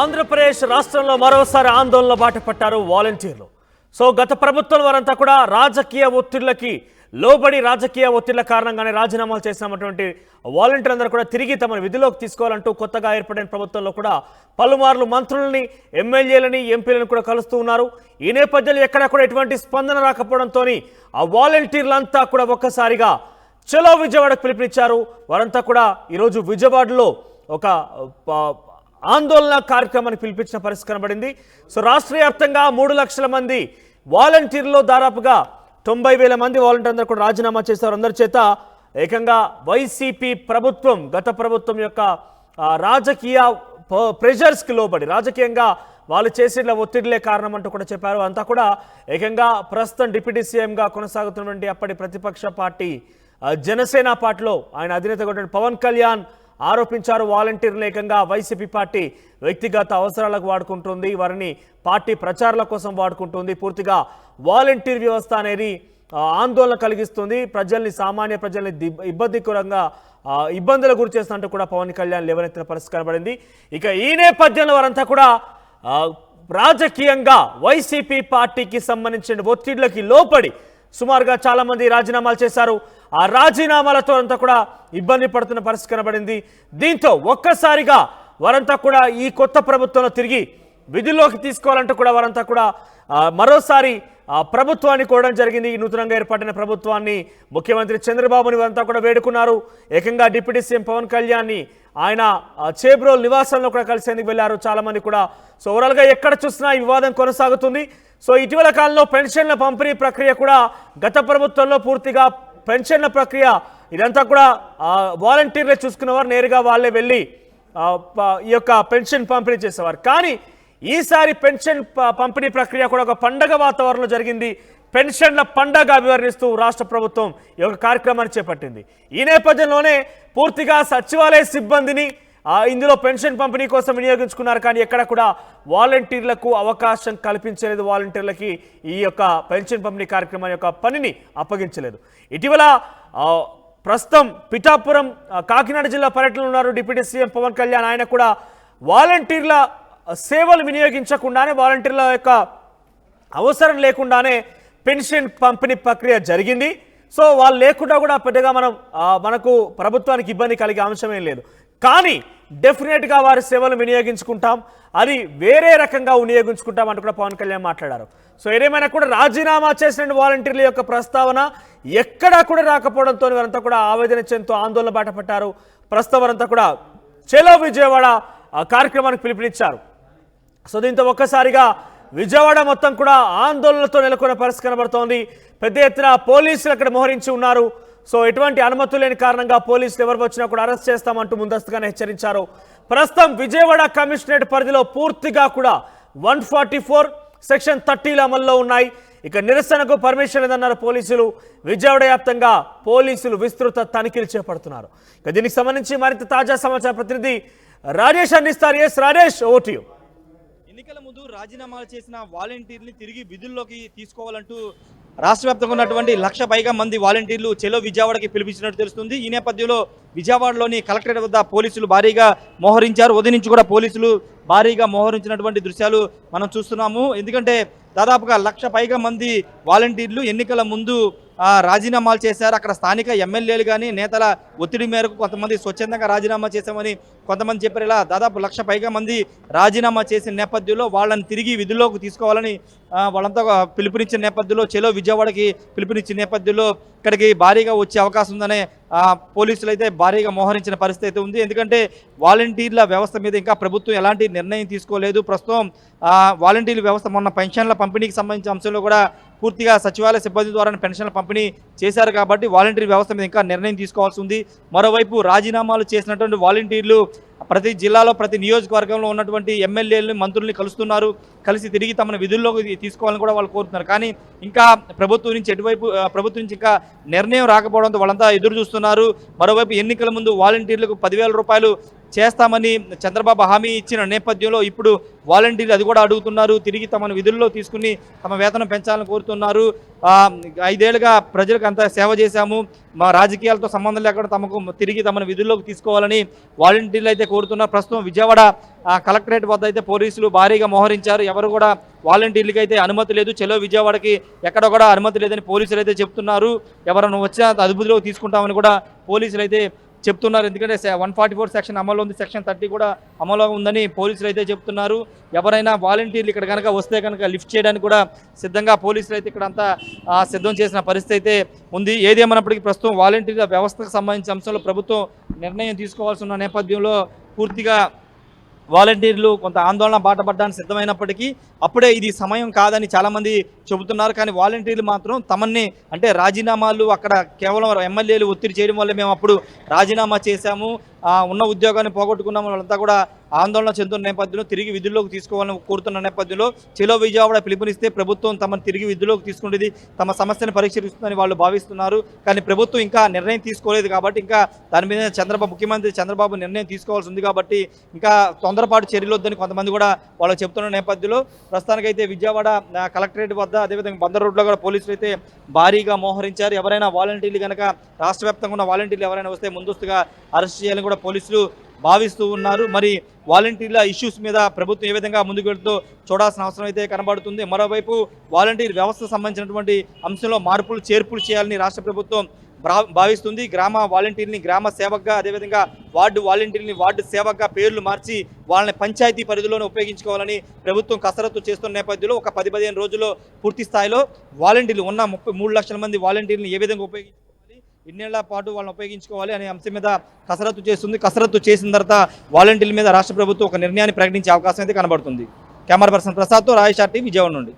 ఆంధ్రప్రదేశ్ రాష్ట్రంలో మరోసారి ఆందోళన బాట పట్టారు వాలంటీర్లు. సో గత ప్రభుత్వం వారంతా కూడా రాజకీయ ఒత్తిళ్లకి లోబడి రాజకీయ ఒత్తిళ్ల కారణంగానే రాజీనామాలు చేసినటువంటి వాలంటీర్ అందరూ కూడా తిరిగి తమ విధిలోకి తీసుకోవాలంటూ కొత్తగా ఏర్పడిన ప్రభుత్వంలో కూడా పలుమార్లు మంత్రులని, ఎమ్మెల్యేలని, ఎంపీలను కూడా కలుస్తూ ఉన్నారు. ఈ నేపథ్యంలో ఎక్కడా కూడా ఎటువంటి స్పందన రాకపోవడంతో ఆ వాలంటీర్లంతా కూడా ఒక్కసారిగా చలో విజయవాడకు పిలుపునిచ్చారు. వారంతా కూడా ఈరోజు విజయవాడలో ఒక ఆందోళన కార్యక్రమాన్ని పిలిపించిన పరిస్థితి కనబడింది. సో రాష్ట్ర వ్యాప్తంగా 3 లక్షల మంది వాలంటీర్లో దాదాపుగా 90,000 మంది వాలంటీర్ అందరూ కూడా రాజీనామా చేశారు. అందరి చేత ఏకంగా వైసీపీ ప్రభుత్వం, గత ప్రభుత్వం యొక్క రాజకీయ ప్రెషర్స్కి లోబడి రాజకీయంగా వాళ్ళు చేసిన ఒత్తిడిలే కారణం అంటూ కూడా చెప్పారు. అంతా కూడా ఏకంగా ప్రస్తుతం డిప్యూటీ సీఎంగా కొనసాగుతున్నటువంటి అప్పటి ప్రతిపక్ష పార్టీ జనసేన పార్టీలో ఆయన అధినేత పవన్ కళ్యాణ్ ఆరోపించారు. వాలంటీర్లు ఏకంగా వైసీపీ పార్టీ వ్యక్తిగత అవసరాలకు వాడుకుంటుంది, వారిని పార్టీ ప్రచారాల కోసం వాడుకుంటుంది, పూర్తిగా వాలంటీర్ వ్యవస్థ అనేది ఆందోళన కలిగిస్తుంది, ప్రజల్ని, సామాన్య ప్రజల్ని ఇబ్బందులకు గురి చేస్తున్నట్టు కూడా పవన్ కళ్యాణ్ లేవనెత్తిన పరిస్థితి కనబడింది. ఇక ఈ నేపథ్యంలో వారంతా కూడా రాజకీయంగా వైసీపీ పార్టీకి సంబంధించిన ఒత్తిళ్లకి లోపడి సుమారుగా చాలా మంది రాజీనామాలు చేశారు. ఆ రాజీనామాలతో అంతా కూడా ఇబ్బంది పడుతున్న పరిస్థితి కనబడింది. దీంతో ఒక్కసారిగా వారంతా కూడా ఈ కొత్త ప్రభుత్వంలో తిరిగి విధుల్లోకి తీసుకోవాలంటూ కూడా వారంతా కూడా మరోసారి ప్రభుత్వాన్ని కోరడం జరిగింది. ఈ నూతనంగా ఏర్పడిన ప్రభుత్వాన్ని ముఖ్యమంత్రి చంద్రబాబుని వారంతా కూడా వేడుకున్నారు. ఏకంగా డిప్యూటీ సీఎం పవన్ కళ్యాణ్ని ఆయన చేబ్రోల్ నివాసంలో కూడా కలిసేందుకు వెళ్ళారు చాలా మంది కూడా. సో ఓవరాల్గా ఎక్కడ చూసినా ఈ వివాదం కొనసాగుతుంది. సో ఇటీవల కాలంలో పెన్షన్ల పంపిణీ ప్రక్రియ కూడా గత ప్రభుత్వంలో పూర్తిగా పెన్షన్ల ప్రక్రియ ఇదంతా కూడా వాలంటీర్లే చూసుకునేవారు, నేరుగా వాళ్ళే వెళ్ళి ఈ యొక్క పెన్షన్ పంపిణీ చేసేవారు. కానీ ఈసారి పెన్షన్ పంపిణీ ప్రక్రియ కూడా ఒక పండగ వాతావరణంలో జరిగింది. పెన్షన్ల పండగ అభివర్ణిస్తూ రాష్ట్ర ప్రభుత్వం ఈ యొక్క కార్యక్రమాన్ని చేపట్టింది. ఈ నేపథ్యంలోనే పూర్తిగా సచివాలయ సిబ్బందిని ఇందులో పెన్షన్ పంపిణీ కోసం వినియోగించుకున్నారు. కానీ ఎక్కడ కూడా వాలంటీర్లకు అవకాశం కల్పించలేదు, వాలంటీర్లకి ఈ యొక్క పెన్షన్ పంపిణీ కార్యక్రమం యొక్క పనిని అప్పగించలేదు. ఇటీవల ప్రస్తుతం పిఠాపురం, కాకినాడ జిల్లా పర్యటనలో ఉన్నారు డిప్యూటీ సీఎం పవన్ కళ్యాణ్. ఆయన కూడా వాలంటీర్ల సేవలు వినియోగించకుండానే, వాలంటీర్ల యొక్క అవసరం లేకుండానే పెన్షన్ పంపిణీ ప్రక్రియ జరిగింది. సో వాళ్ళు లేకుండా కూడా పెద్దగా మనకు ప్రభుత్వానికి ఇబ్బంది కలిగే అంశమేం లేదు. కానీ డెఫినెట్గా వారి సేవలు వినియోగించుకుంటాం, అది వేరే రకంగా వినియోగించుకుంటాం అంటూ కూడా పవన్ కళ్యాణ్ మాట్లాడారు. సో ఏదేమైనా కూడా రాజీనామా చేసిన వాలంటీర్ల యొక్క ప్రస్తావన ఎక్కడా కూడా రాకపోవడంతో వారంతా కూడా ఆవేదన చెందుతూ ఆందోళన బాట పట్టారు. ప్రస్తుతం వారంతా కూడా చలో విజయవాడ కార్యక్రమానికి పిలుపునిచ్చారు. సో దీంతో ఒక్కసారిగా విజయవాడ మొత్తం కూడా ఆందోళనతో నెలకొన్న పరిస్థితి కనబడుతోంది. పెద్ద ఎత్తున పోలీసులు అక్కడ మోహరించి ఉన్నారు. సో ఎటువంటి అనుమతులు లేని కారణంగా పోలీసులు ఎవరు వచ్చినా కూడా అరెస్ట్ చేస్తామంటూ ముందస్తుగానే హెచ్చరించారు. ప్రస్తుతం విజయవాడ కమిషనరేట్ పరిధిలో పూర్తిగా కూడా 144 సెక్షన్ 30లు అమల్లో ఉన్నాయి. ఇక నిరసనకు పర్మిషన్ లేదన్నారు పోలీసులు. విజయవాడ వ్యాప్తంగా పోలీసులు విస్తృత తనిఖీలు చేపడుతున్నారు. ఇక దీనికి సంబంధించి మరింత తాజా సమాచార ప్రతినిధి రాజేష్ అందిస్తారు. S Rajesh, over to you. ఎన్నికల ముందు రాజీనామాలు చేసిన వాలంటీర్ని తిరిగి విధుల్లోకి తీసుకోవాలంటూ రాష్ట్ర వ్యాప్తంగా ఉన్నటువంటి 1,00,000 పైగా మంది వాలంటీర్లు చెలో విజయవాడకి పిలిపించినట్టు తెలుస్తుంది. ఈ నేపథ్యంలో విజయవాడలోని కలెక్టరేట్ వద్ద పోలీసులు భారీగా మోహరించారు. ఉదయం నుంచి కూడా పోలీసులు భారీగా మోహరించినటువంటి దృశ్యాలు మనం చూస్తున్నాము. ఎందుకంటే దాదాపుగా 1,00,000 పైగా మంది వాలంటీర్లు ఎన్నికల ముందు రాజీనామాలు చేశారు. అక్కడ స్థానిక ఎమ్మెల్యేలు కానీ నేతల ఒత్తిడి మేరకు కొంతమంది స్వచ్ఛందంగా రాజీనామా చేశామని కొంతమంది చెప్పారు. ఇలా దాదాపు 1,00,000 పైగా మంది రాజీనామా చేసిన నేపథ్యంలో వాళ్ళని తిరిగి విధుల్లోకి తీసుకోవాలని వాళ్ళంతా పిలుపునిచ్చిన నేపథ్యంలో చెలో విజయవాడకి పిలుపునిచ్చిన నేపథ్యంలో ఇక్కడికి భారీగా వచ్చే అవకాశం ఉందనే పోలీసులు అయితే భారీగా మోహరించిన పరిస్థితి అయితే ఉంది. ఎందుకంటే వాలంటీర్ల వ్యవస్థ మీద ఇంకా ప్రభుత్వం ఎలాంటి నిర్ణయం తీసుకోలేదు. ప్రస్తుతం వాలంటీర్ల వ్యవస్థ మొన్న పెన్షన్ల పంపిణీకి సంబంధించిన అంశంలో కూడా పూర్తిగా సచివాలయ సిబ్బంది ద్వారా పెన్షన్ల పంపిణీ చేశారు. కాబట్టి వాలంటీర్ వ్యవస్థ మీద ఇంకా నిర్ణయం తీసుకోవాల్సి ఉంది. మరోవైపు రాజీనామాలు చేసినటువంటి వాలంటీర్లు ప్రతి జిల్లాలో, ప్రతి నియోజకవర్గంలో ఉన్నటువంటి ఎమ్మెల్యేలని, మంత్రుల్ని కలుస్తున్నారు. కలిసి తిరిగి తమను విధుల్లోకి తీసుకోవాలని కూడా వాళ్ళు కోరుతున్నారు. కానీ ఇంకా ప్రభుత్వం నుంచి ఇంకా నిర్ణయం రాకపోవడంతో వాళ్ళంతా ఎదురు చూస్తున్నారు. మరోవైపు ఎన్నికల ముందు వాలంటీర్లకు 10,000 రూపాయలు చేస్తామని చంద్రబాబు హామీ ఇచ్చిన నేపథ్యంలో ఇప్పుడు వాలంటీర్లు అది కూడా అడుగుతున్నారు. తిరిగి తమను విధుల్లో తీసుకుని తమ వేతనం పెంచాలని కోరుతున్నారు. 5 ఏళ్లుగా ప్రజలకు అంతా సేవ చేశాము, మా రాజకీయాలతో సంబంధం లేకుండా తమకు తిరిగి తమను విధుల్లోకి తీసుకోవాలని వాలంటీర్లు అయితే కోరుతున్నారు. ప్రస్తుతం విజయవాడ కలెక్టరేట్ వద్ద అయితే పోలీసులు భారీగా మోహరించారు. ఎవరు కూడా వాలంటీర్లకి అయితే అనుమతి లేదు. చెలో విజయవాడకి ఎక్కడ కూడా అనుమతి లేదని పోలీసులు అయితే చెప్తున్నారు. ఎవరైనా వచ్చినా అదుపులోకి తీసుకుంటామని కూడా పోలీసులు అయితే చెప్తున్నారు. ఎందుకంటే 144 సెక్షన్ అమల్లో ఉంది, సెక్షన్ 30 కూడా అమల్లో ఉందని పోలీసులు అయితే చెప్తున్నారు. ఎవరైనా వాలంటీర్లు ఇక్కడ కనుక వస్తే కనుక లిఫ్ట్ చేయడానికి కూడా సిద్ధంగా పోలీసులు అయితే ఇక్కడ అంతా సిద్ధం చేసిన పరిస్థితి అయితే ఉంది. ఏదేమన్నప్పటికీ ప్రస్తుతం వాలంటీర్ల వ్యవస్థకు సంబంధించిన అంశంలో ప్రభుత్వం నిర్ణయం తీసుకోవాల్సి ఉన్న నేపథ్యంలో పూర్తిగా వాలంటీర్లు కొంత ఆందోళన బాటపడడానికి సిద్ధమైనప్పటికీ అప్పుడే ఇది సమయం కాదని చాలామంది చెబుతున్నారు. కానీ వాలంటీర్లు మాత్రం తమని అంటే రాజీనామాలు అక్కడ కేవలం ఎమ్మెల్యేలు ఒత్తిడి చేయడం వల్ల మేము అప్పుడు రాజీనామా చేశాము, ఉన్న ఉద్యోగాన్ని పోగొట్టుకున్నాము, వాళ్ళంతా కూడా ఆందోళన చెందుతున్న నేపథ్యంలో తిరిగి విధుల్లోకి తీసుకోవాలని కోరుతున్న నేపథ్యంలో చెలో విజయవాడ పిలుపునిస్తే ప్రభుత్వం తమను తిరిగి విధుల్లోకి తీసుకునేది తమ సమస్యను పరిష్కరిస్తుందని వాళ్ళు భావిస్తున్నారు. కానీ ప్రభుత్వం ఇంకా నిర్ణయం తీసుకోలేదు కాబట్టి ఇంకా దాని మీద ముఖ్యమంత్రి చంద్రబాబు నిర్ణయం తీసుకోవాల్సి ఉంది కాబట్టి ఇంకా తొందరపాటు చర్యలు వద్దని కొంతమంది కూడా వాళ్ళు చెప్తున్న నేపథ్యంలో ప్రస్తుతానికైతే విజయవాడ కలెక్టరేట్ వద్ద అదేవిధంగా బందర్ రోడ్లో కూడా పోలీసులు అయితే భారీగా మోహరించారు. ఎవరైనా వాలంటీర్లు కనుక రాష్ట్ర వ్యాప్తంగా ఉన్న వాలంటీర్లు ఎవరైనా వస్తే ముందస్తుగా అరెస్ట్ చేయాలని కూడా పోలీసులు భావిస్తూ ఉన్నారు. మరి వాలంటీర్ల ఇష్యూస్ మీద ప్రభుత్వం ఏ విధంగా ముందుకు వెళ్తూ చూడాల్సిన అవసరం అయితే కనబడుతుంది. మరోవైపు వాలంటీర్ వ్యవస్థకు సంబంధించినటువంటి అంశంలో మార్పులు చేర్పులు చేయాలని రాష్ట్ర ప్రభుత్వం భావిస్తుంది. గ్రామ వాలంటీర్ని గ్రామ సేవక్గా అదేవిధంగా వార్డు వాలంటీర్ని వార్డు సేవక్గా పేర్లు మార్చి వాళ్ళని పంచాయతీ పరిధిలోనే ఉపయోగించుకోవాలని ప్రభుత్వం కసరత్తు చేస్తున్న నేపథ్యంలో ఒక 10-15 రోజుల్లో పూర్తి స్థాయిలో వాలంటీర్లు ఉన్న 33 లక్షల మంది వాలంటీర్ని ఏ విధంగా ఉపయోగించుకోవాలి, ఇన్నేళ్ల పాటు వాళ్ళని ఉపయోగించుకోవాలి అనే అంశం మీద కసరత్తు చేస్తుంది. కసరత్తు చేసిన తర్వాత వాలంటీర్ల మీద రాష్ట్ర ప్రభుత్వం ఒక నిర్ణయాన్ని ప్రకటించే అవకాశం అయితే కనబడుతుంది. Camera person ప్రసాద్తో Rayesh RT Vijayawada నుండి.